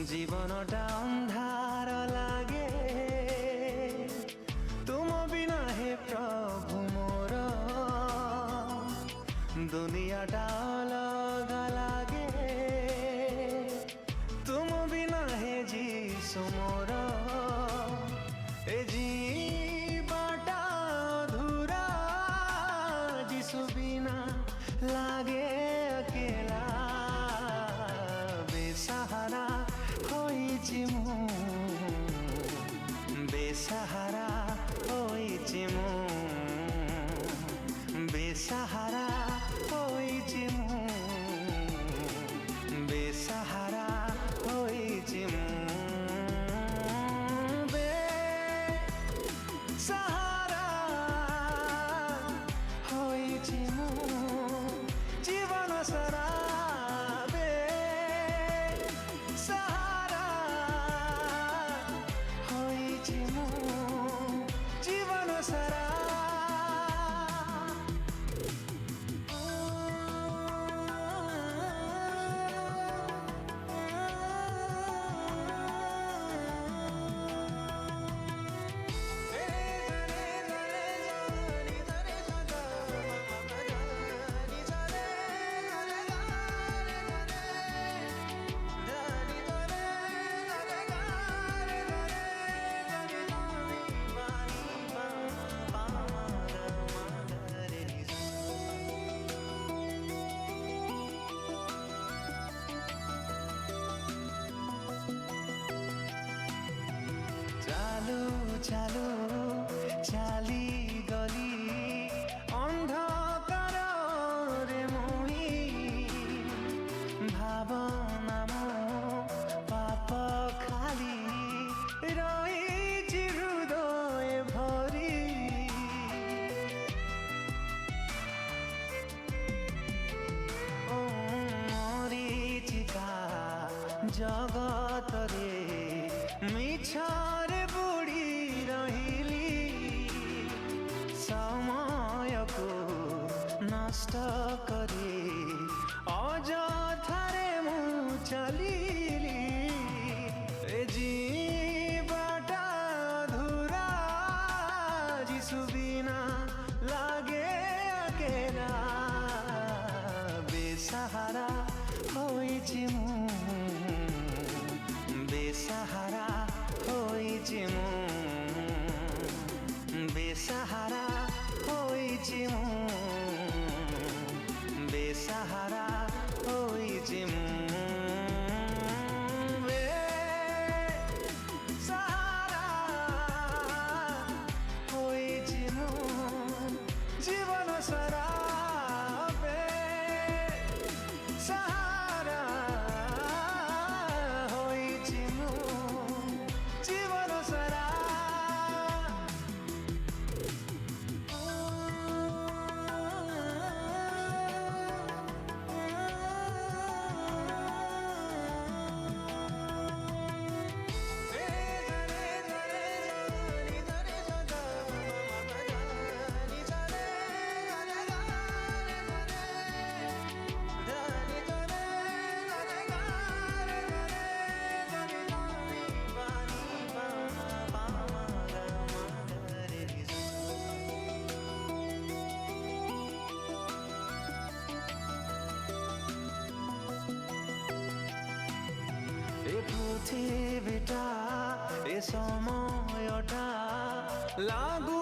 जीवनटा अंधार लागे तुम बिना हे प्रभु मोर दुनियाटा अलग लागे तुम बिना हे जीसु मोर ए जीवाटा अधूरा जीसु बिना लागे अकेला बेसहारा होइछि मु बेसहारा होइछि मु बेसहारा होइछि मु बेसहारा होइछि मु बेसहारा होइछि मु जीवन सारा चालू चाली गली अंधकार रे मुई भावना मो पाप खाली रही हृदय भरी ओ मरीचिका जगत रे मिछरे बुड़ी रहिली समय को नष्ट करी अजथारे मु चलिली ए जीवाटा अधूरा जीसु बिना लागे अकेला बेसहारा होइछि मु बेसहारा होइछि मु बेसहारा होइछि मु बेसहारा होइछि मु बेसहारा होइछि मु जीवन सारा पृथ्वीटा ए समयटा लागू